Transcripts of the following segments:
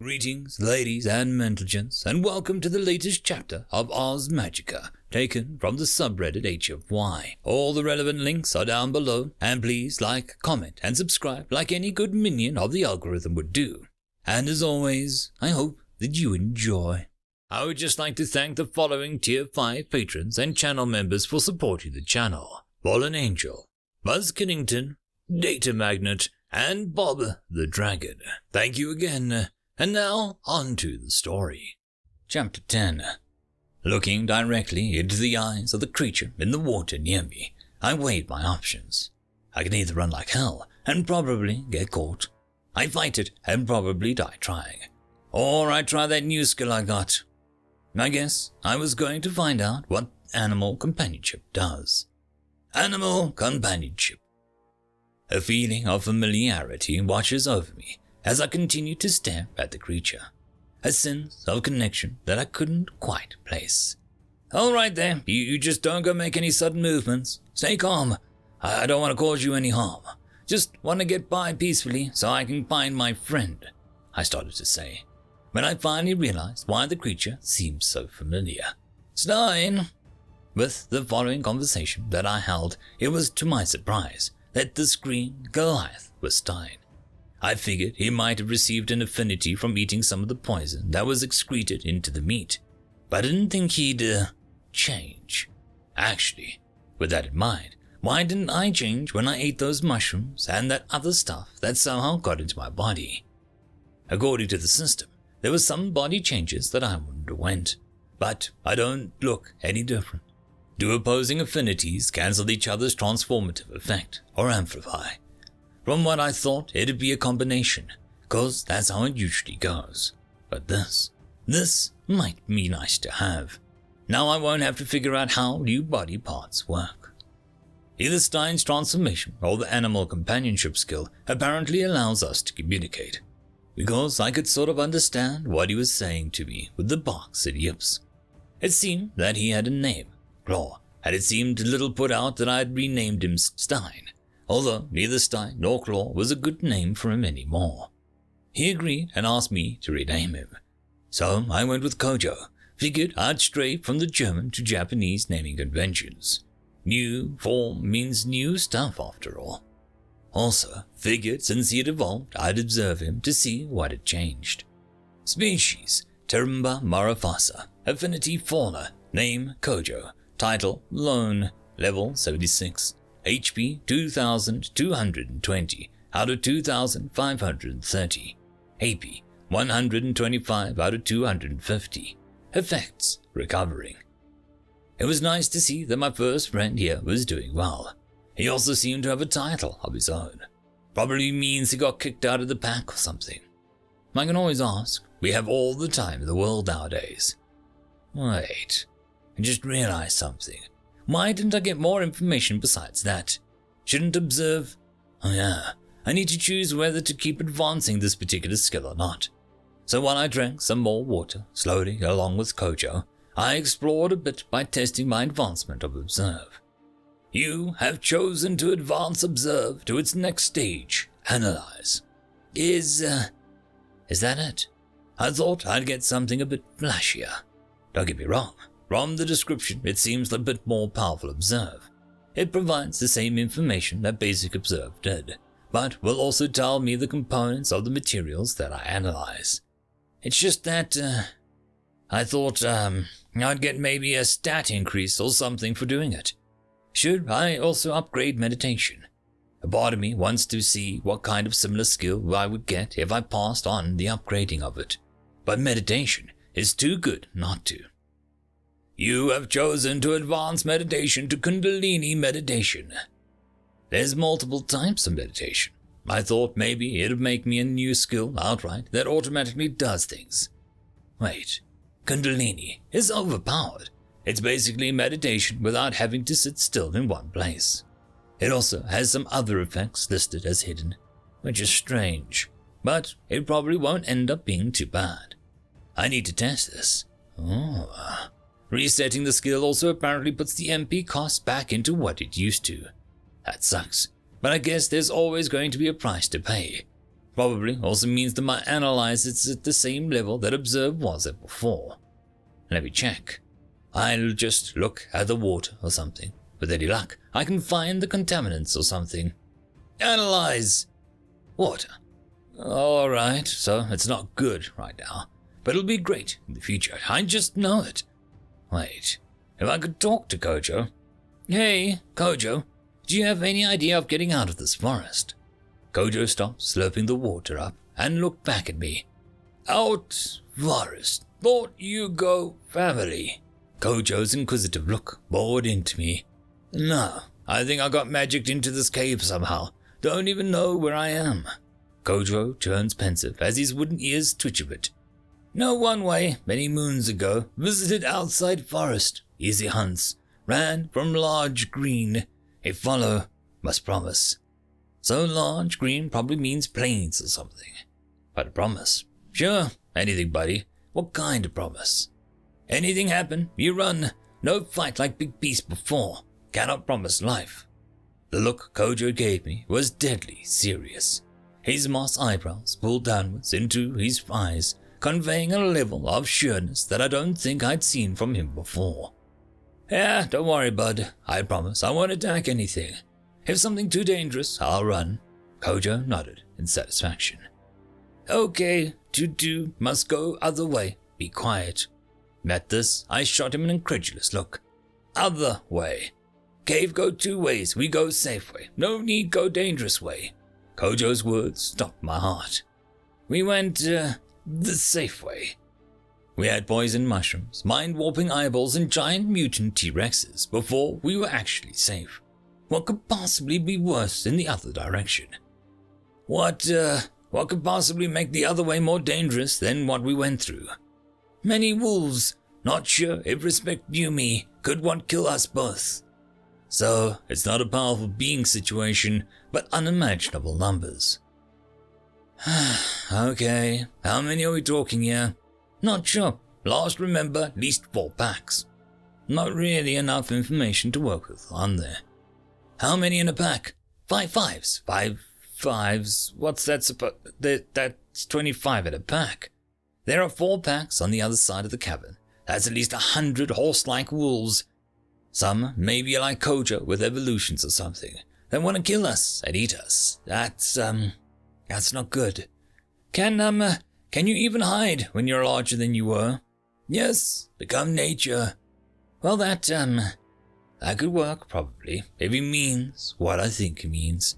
Greetings, ladies and gents, and welcome to the latest chapter of Ars Magica, taken from the subreddit HFY. All the relevant links are down below, and please like, comment, and subscribe like any good minion of the algorithm would do. And as always, I hope that you enjoy. I would just like to thank the following Tier 5 patrons and channel members for supporting the channel: Fallen Angel, Buzz Kinnington, Data Magnet, and Bob the Dragon. Thank you again. And now, on to the story. Chapter 10. Looking directly into the eyes of the creature in the water near me, I weighed my options. I can either run like hell and probably get caught. I fight it and probably die trying. Or I try that new skill I got. I guess I was going to find out what animal companionship does. Animal companionship. A feeling of familiarity washes over me as I continued to stare at the creature, a sense of connection that I couldn't quite place. All right there, you just don't go make any sudden movements. Stay calm. I don't want to cause you any harm. Just want to get by peacefully so I can find my friend, I started to say, when I finally realized why the creature seemed so familiar. Stein! With the following conversation that I held, it was to my surprise that the screen Goliath was Stein. I figured he might have received an affinity from eating some of the poison that was excreted into the meat, but I didn't think he'd, change. Actually, with that in mind, why didn't I change when I ate those mushrooms and that other stuff that somehow got into my body? According to the system, there were some body changes that I underwent, but I don't look any different. Do opposing affinities cancel each other's transformative effect or amplify? From what I thought, it'd be a combination, cause that's how it usually goes. But this might be nice to have. Now I won't have to figure out how new body parts work. Either Stein's transformation or the animal companionship skill apparently allows us to communicate, because I could sort of understand what he was saying to me with the barks and yips. It seemed that he had a name, Claw, and it seemed a little put out that I had renamed him Stein, although neither Stein nor Claw was a good name for him anymore. He agreed and asked me to rename him. So I went with Kojo, figured I'd stray from the German to Japanese naming conventions. New form means new stuff after all. Also, figured since he had evolved, I'd observe him to see what had changed. Species, Terimba Marafasa. Affinity Fauna, name Kojo. Title, Lone. Level 76. HP 2220 out of 2530. AP 125 out of 250. Effects, recovering. It was nice to see that my first friend here was doing well. He also seemed to have a title of his own. Probably means he got kicked out of the pack or something. I can always ask. We have all the time in the world nowadays. Wait, I just realized something. Why didn't I get more information besides that? Shouldn't observe? Oh yeah, I need to choose whether to keep advancing this particular skill or not. So while I drank some more water, slowly along with Kojo, I explored a bit by testing my advancement of Observe. You have chosen to advance Observe to its next stage, Analyze. Is that it? I thought I'd get something a bit flashier. Don't get me wrong. From the description, it seems a bit more powerful Observe. It provides the same information that Basic Observe did, but will also tell me the components of the materials that I analyze. It's just that, I thought, I'd get maybe a stat increase or something for doing it. Should I also upgrade meditation? A part of me wants to see what kind of similar skill I would get if I passed on the upgrading of it, but meditation is too good not to. You have chosen to advance meditation to Kundalini meditation. There's multiple types of meditation. I thought maybe it'd make me a new skill outright that automatically does things. Wait, Kundalini is overpowered. It's basically meditation without having to sit still in one place. It also has some other effects listed as hidden, which is strange, but it probably won't end up being too bad. I need to test this. Oh. Resetting the skill also apparently puts the MP cost back into what it used to. That sucks, but I guess there's always going to be a price to pay. Probably also means that my analyze is at the same level that observe was at before. Let me check. I'll just look at the water or something. With any luck, I can find the contaminants or something. Analyze! Water. Alright, so it's not good right now, but it'll be great in the future. I just know it. Wait, if I could talk to Kojo. Hey, Kojo, do you have any idea of getting out of this forest? Kojo stopped slurping the water up and looked back at me. Out forest. Thought you go family. Kojo's inquisitive look bored into me. No, I think I got magicked into this cave somehow. Don't even know where I am. Kojo turns pensive as his wooden ears twitch a bit. No one way, many moons ago, visited outside forest, easy hunts, ran from large green. A follow, must promise. So large green probably means plains or something. But a promise. Sure, anything, buddy. What kind of promise? Anything happen, you run. No fight like big beast before. Cannot promise life. The look Kojo gave me was deadly serious. His moss eyebrows pulled downwards into his eyes, conveying a level of sureness that I don't think I'd seen from him before. Yeah, don't worry, bud. I promise I won't attack anything. If something too dangerous, I'll run. Kojo nodded in satisfaction. Okay, Tutu must go other way. Be quiet. At this, I shot him an incredulous look. Other way. Cave go 2 ways, we go safe way. No need go dangerous way. Kojo's words stopped my heart. We went, the safe way. We had poison mushrooms, mind-warping eyeballs, and giant mutant T-Rexes before we were actually safe. What could possibly be worse in the other direction? What could possibly make the other way more dangerous than what we went through? Many wolves, not sure if respect you me, could want kill us both. So, it's not a powerful being situation, but unimaginable numbers. Okay, how many are we talking here? Not sure. Last remember, at least 4 packs. Not really enough information to work with, aren't there? How many in a pack? 5 fives. 5 fives? What's that supposed? That's 25 in a pack. There are 4 packs on the other side of the cavern. That's at least 100 horse-like wolves. Some maybe like Kojo with evolutions or something. They want to kill us and eat us. That's not good. Can you even hide when you're larger than you were? Yes, become nature. Well, that could work, probably, if he means what I think he means.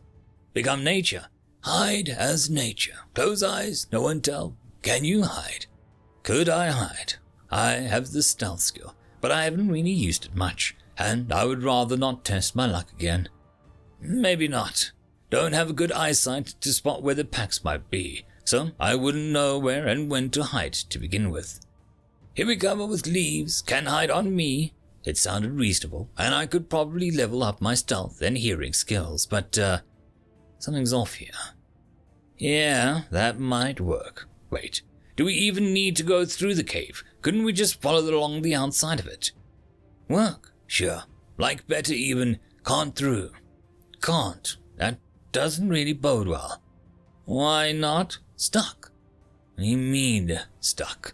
Become nature. Hide as nature. Close eyes, no one tell. Can you hide? Could I hide? I have the stealth skill, but I haven't really used it much, and I would rather not test my luck again. Maybe not. Don't have a good eyesight to spot where the packs might be, so I wouldn't know where and when to hide to begin with. If we cover with leaves, can hide on me. It sounded reasonable, and I could probably level up my stealth and hearing skills, but something's off here. Yeah, that might work. Wait, do we even need to go through the cave? Couldn't we just follow along the outside of it? Work, sure. Like better even, can't through. Can't. That doesn't really bode well. Why not? Stuck. What do you mean, stuck?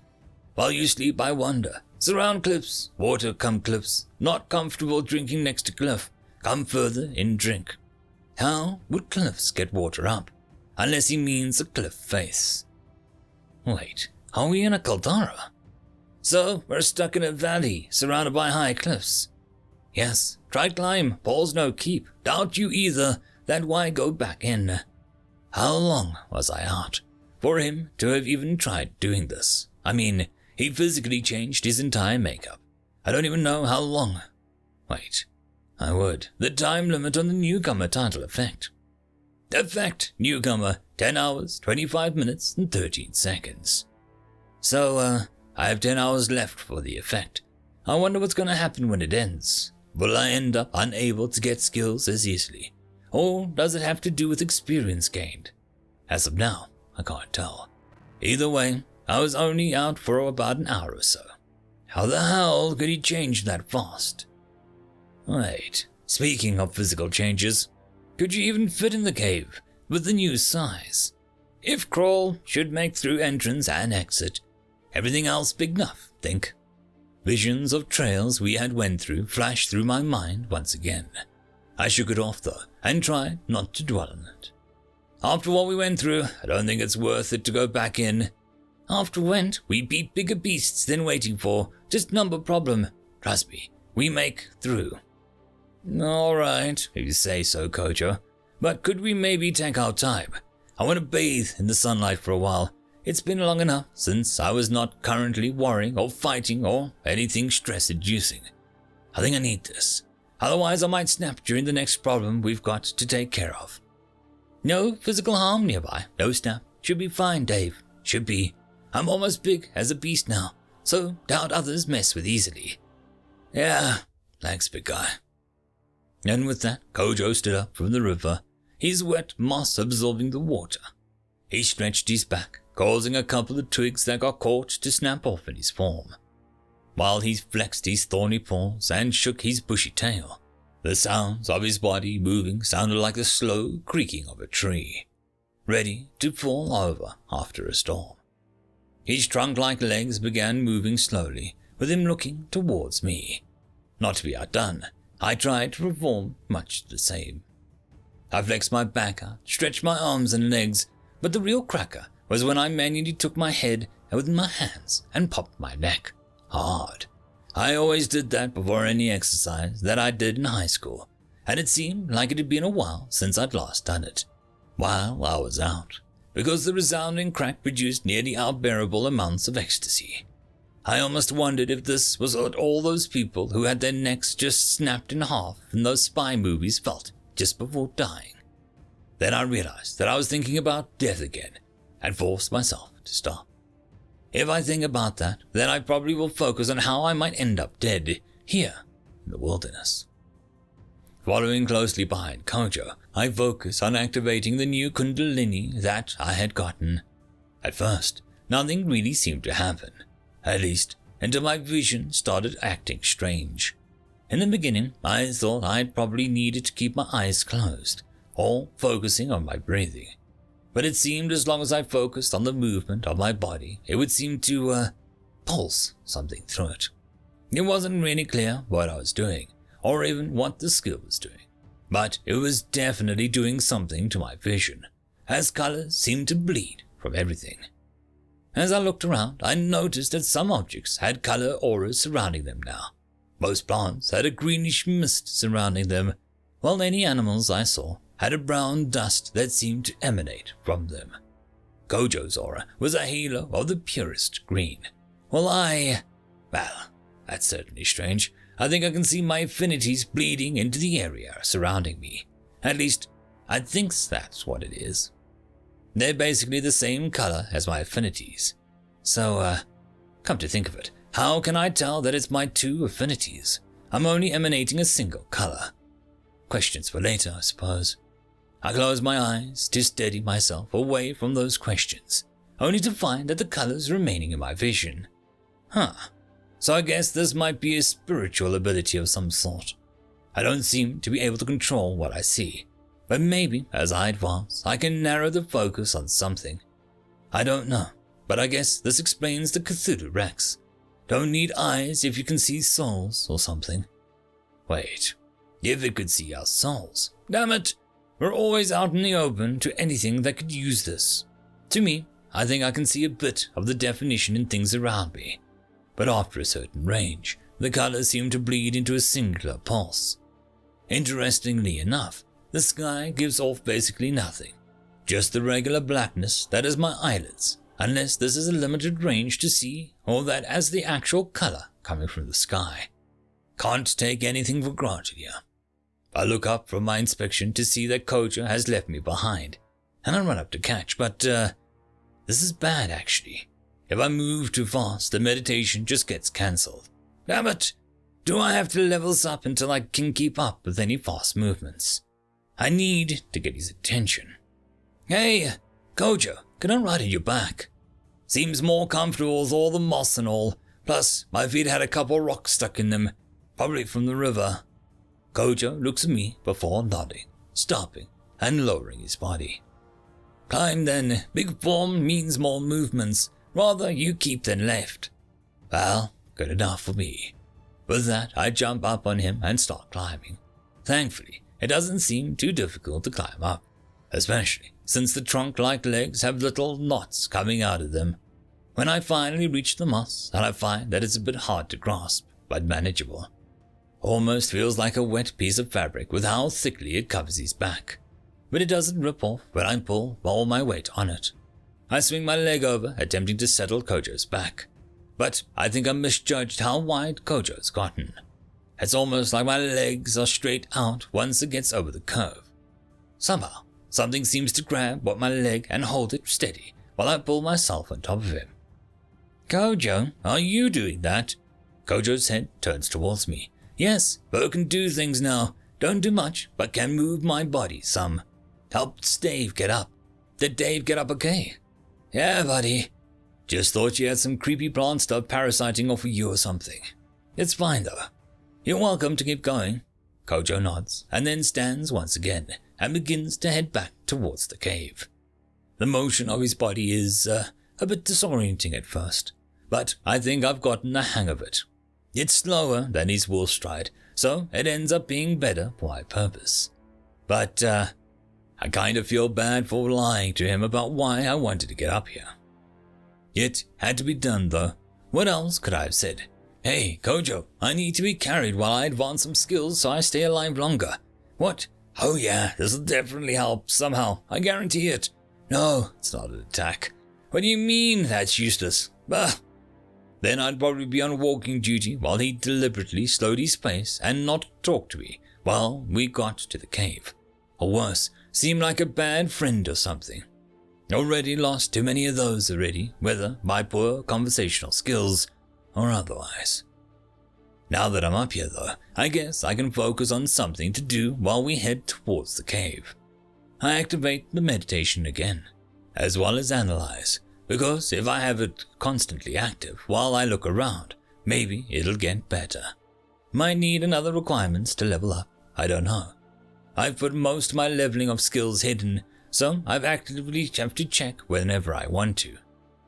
While you sleep, I wonder. Surround cliffs, water come cliffs. Not comfortable drinking next to cliff. Come further in drink. How would cliffs get water up? Unless he means a cliff face. Wait, are we in a caldera? So, we're stuck in a valley, surrounded by high cliffs. Yes, try climb, pause no keep. Doubt you either, that why go back in? How long was I out? For him to have even tried doing this. I mean, he physically changed his entire makeup. I don't even know how long. Wait, I would. The time limit on the newcomer title effect. Effect, newcomer, 10 hours, 25 minutes, and 13 seconds. So, I have 10 hours left for the effect. I wonder what's going to happen when it ends. Will I end up unable to get skills as easily? Or does it have to do with experience gained? As of now, I can't tell. Either way, I was only out for about an hour or so. How the hell could he change that fast? Wait, speaking of physical changes, could you even fit in the cave with the new size? If crawl, should make through entrance and exit. Everything else big enough, think. Visions of trails we had went through flashed through my mind once again. I shook it off though, and tried not to dwell on it. After what we went through, I don't think it's worth it to go back in. After went, we beat bigger beasts than waiting for, just number problem. Trust me, we make through. Alright, if you say so, Kojo. But could we maybe take our time? I want to bathe in the sunlight for a while. It's been long enough since I was not currently worrying or fighting or anything stress-inducing. I think I need this. Otherwise I might snap during the next problem we've got to take care of. No physical harm nearby. No snap. Should be fine, Dave. Should be. I'm almost big as a beast now, so doubt others mess with easily. Yeah, thanks, big guy. And with that, Kojo stood up from the river, his wet moss absorbing the water. He stretched his back, causing a couple of twigs that got caught to snap off in his form, while he flexed his thorny paws and shook his bushy tail. The sounds of his body moving sounded like the slow creaking of a tree, ready to fall over after a storm. His trunk-like legs began moving slowly, with him looking towards me. Not to be outdone, I tried to perform much the same. I flexed my back out, stretched my arms and legs, but the real cracker was when I manually took my head with my hands and popped my neck hard. I always did that before any exercise that I did in high school, and it seemed like it had been a while since I'd last done it, while I was out, because the resounding crack produced nearly unbearable amounts of ecstasy. I almost wondered if this was what all those people who had their necks just snapped in half in those spy movies felt just before dying. Then I realized that I was thinking about death again, and forced myself to stop. If I think about that, then I probably will focus on how I might end up dead here in the wilderness. Following closely behind Kojo, I focus on activating the new Kundalini that I had gotten. At first, nothing really seemed to happen, at least until my vision started acting strange. In the beginning, I thought I'd probably needed to keep my eyes closed, or focusing on my breathing. But it seemed as long as I focused on the movement of my body, it would seem to, pulse something through it. It wasn't really clear what I was doing, or even what the skill was doing, but it was definitely doing something to my vision, as colors seemed to bleed from everything. As I looked around, I noticed that some objects had color auras surrounding them now. Most plants had a greenish mist surrounding them, while any animals I saw had a brown dust that seemed to emanate from them. Kojo's aura was a halo of the purest green, well, that's certainly strange. I think I can see my affinities bleeding into the area surrounding me. At least, I think that's what it is. They're basically the same color as my affinities. So, come to think of it, how can I tell that it's my two affinities? I'm only emanating a single color. Questions for later, I suppose. I closed my eyes to steady myself away from those questions, only to find that the colors remaining in my vision. So I guess this might be a spiritual ability of some sort. I don't seem to be able to control what I see, but maybe as I advance, I can narrow the focus on something. I don't know, but I guess this explains the Cthulhu Rex. Don't need eyes if you can see souls or something. Wait, if it could see our souls. Damn it! We're always out in the open to anything that could use this. To me, I think I can see a bit of the definition in things around me. But after a certain range, the colors seem to bleed into a singular pulse. Interestingly enough, the sky gives off basically nothing. Just the regular blackness that is my eyelids, unless this is a limited range to see, or that as the actual color coming from the sky. Can't take anything for granted here. I look up from my inspection to see that Kojo has left me behind, and I run up to catch, but this is bad actually. If I move too fast, the meditation just gets cancelled. Damn it! Do I have to level this up until I can keep up with any fast movements? I need to get his attention. Hey, Kojo, can I ride on your back? Seems more comfortable with all the moss and all, plus my feet had a couple rocks stuck in them, probably from the river. Kojo looks at me before nodding, stopping, and lowering his body. Climb then. Big form means more movements. Rather you keep than left. Well, good enough for me. With that, I jump up on him and start climbing. Thankfully, it doesn't seem too difficult to climb up, especially since the trunk-like legs have little knots coming out of them. When I finally reach the moss, I find that it's a bit hard to grasp, but manageable. Almost feels like a wet piece of fabric with how thickly it covers his back. But it doesn't rip off when I pull all my weight on it. I swing my leg over, attempting to settle Kojo's back. But I think I misjudged how wide Kojo's gotten. It's almost like my legs are straight out once it gets over the curve. Somehow, something seems to grab my leg and hold it steady while I pull myself on top of him. Kojo, are you doing that? Kojo's head turns towards me. Yes, but I can do things now. Don't do much, but can move my body some. Helped Dave get up. Did Dave get up okay? Yeah, buddy. Just thought you had some creepy plant stuff parasiting off of you or something. It's fine though. You're welcome to keep going. Kojo nods and then stands once again and begins to head back towards the cave. The motion of his body is a bit disorienting at first, but I think I've gotten the hang of it. It's slower than his wolf stride, so it ends up being better for my purpose. But I kind of feel bad for lying to him about why I wanted to get up here. It had to be done though. What else could I have said? Hey, Kojo, I need to be carried while I advance some skills so I stay alive longer. What? Oh yeah, this'll definitely help somehow, I guarantee it. No, it's not an attack. What do you mean that's useless? Bah! Then I'd probably be on walking duty while he deliberately slowed his pace and not talk to me while we got to the cave. Or worse, seem like a bad friend or something. Already lost too many of those already, whether by poor conversational skills or otherwise. Now that I'm up here though, I guess I can focus on something to do while we head towards the cave. I activate the meditation again, as well as analyze, because if I have it constantly active while I look around, maybe it'll get better. Might need another requirements to level up, I don't know. I've put most of my leveling of skills hidden, so I've actively have to check whenever I want to.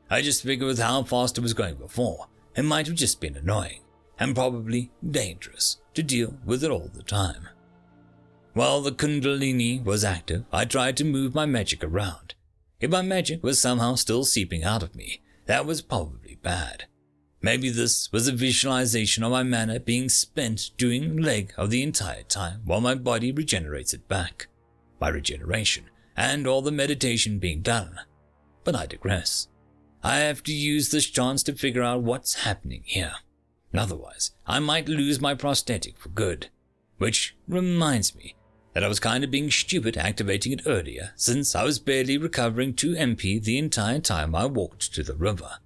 I just figured with how fast it was going before, it might have just been annoying, and probably dangerous to deal with it all the time. While the Kundalini was active, I tried to move my magic around. If my magic was somehow still seeping out of me, that was probably bad. Maybe this was a visualization of my mana being spent doing leg of the entire time while my body regenerates it back. By regeneration, and all the meditation being done. But I digress. I have to use this chance to figure out what's happening here. Otherwise, I might lose my prosthetic for good. Which reminds me that I was kind of being stupid activating it earlier, since I was barely recovering 2 MP the entire time I walked to the river.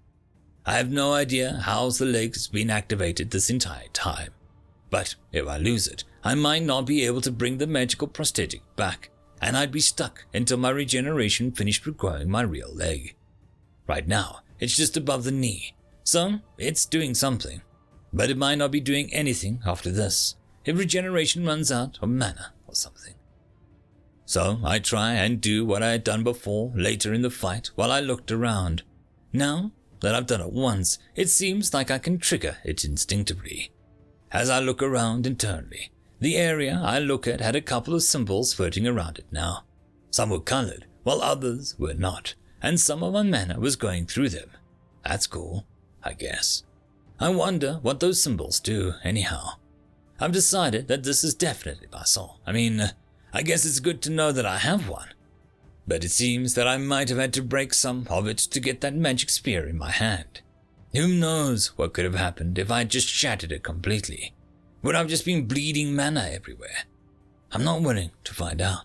I have no idea how the leg's been activated this entire time. But if I lose it, I might not be able to bring the magical prosthetic back, and I'd be stuck until my regeneration finished regrowing my real leg. Right now, it's just above the knee, so it's doing something. But it might not be doing anything after this, if regeneration runs out of mana or something. So I try and do what I had done before later in the fight while I looked around. Now that I've done it once, it seems like I can trigger it instinctively. As I look around internally, the area I look at had a couple of symbols floating around it now. Some were colored, while others were not, and some of my mana was going through them. That's cool, I guess. I wonder what those symbols do, anyhow. I've decided that this is definitely my soul. I guess it's good to know that I have one. But it seems that I might have had to break some of it to get that magic spear in my hand. Who knows what could have happened if I had just shattered it completely? Would I have just been bleeding mana everywhere? I'm not willing to find out.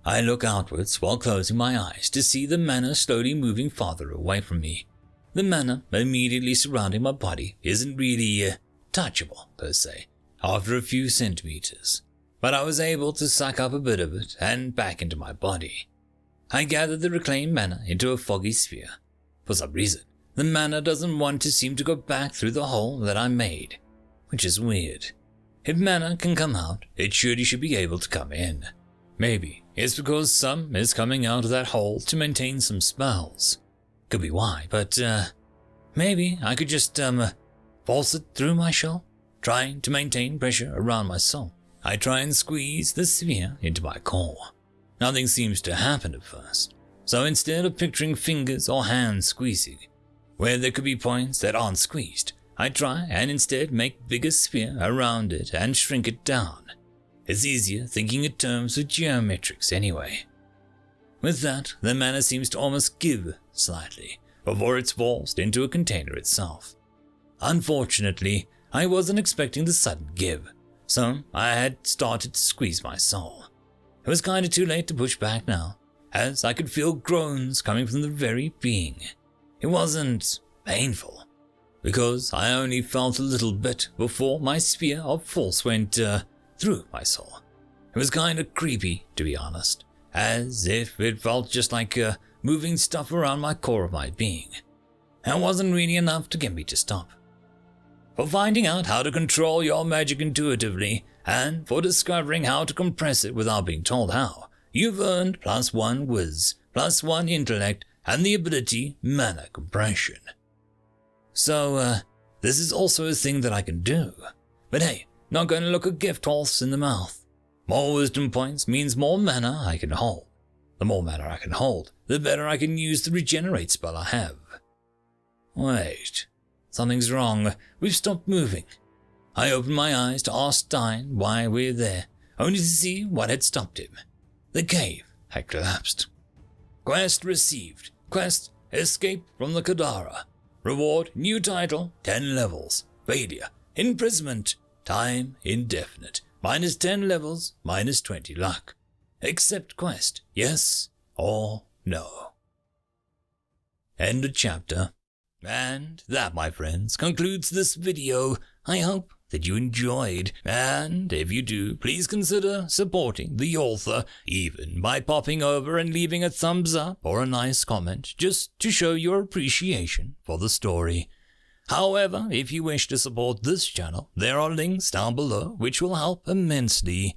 I look outwards while closing my eyes to see the mana slowly moving farther away from me. The mana immediately surrounding my body isn't really touchable, per se, after a few centimeters, but I was able to suck up a bit of it and back into my body. I gathered the reclaimed mana into a foggy sphere. For some reason, the mana doesn't want to seem to go back through the hole that I made, which is weird. If mana can come out, it surely should be able to come in. Maybe It's because some is coming out of that hole to maintain some spells. Could be why, but maybe I could just force it through my shell, trying to maintain pressure around my soul. I try and squeeze the sphere into my core. Nothing seems to happen at first, so instead of picturing fingers or hands squeezing, where there could be points that aren't squeezed, I try and instead make bigger sphere around it and shrink it down. It's easier thinking in terms of geometrics anyway. With that, the mana seems to almost give slightly before it's forced into a container itself. Unfortunately, I wasn't expecting the sudden give, so I had started to squeeze my soul. It was kinda too late to push back now, as I could feel groans coming from the very being. It wasn't painful, because I only felt a little bit before my sphere of force went through my soul. It was kinda creepy, to be honest, as if it felt just like moving stuff around my core of my being. That wasn't really enough to get me to stop. For finding out how to control your magic intuitively, and for discovering how to compress it without being told how, you've earned +1 Wiz, +1 Intellect, and the ability Mana Compression. So, this is also a thing that I can do. But hey, not going to look a gift horse in the mouth. More wisdom points means more mana I can hold. The more mana I can hold, the better I can use the regenerate spell I have. Wait, something's wrong. We've stopped moving. I opened my eyes to ask Stein why we're there, only to see what had stopped him. The cave had collapsed. Quest received. Quest, escape from the Kadara. Reward, new title, 10 levels. Failure, imprisonment. Time, indefinite. -10 levels, -20 luck. Accept quest, yes or no. End of chapter. And that, my friends, concludes this video. I hope that you enjoyed, and if you do, please consider supporting the author, even by popping over and leaving a thumbs up or a nice comment, just to show your appreciation for the story. However, if you wish to support this channel, there are links down below which will help immensely.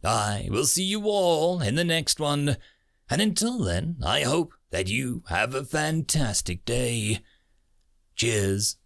I will see you all in the next one, and until then, I hope that you have a fantastic day. Cheers.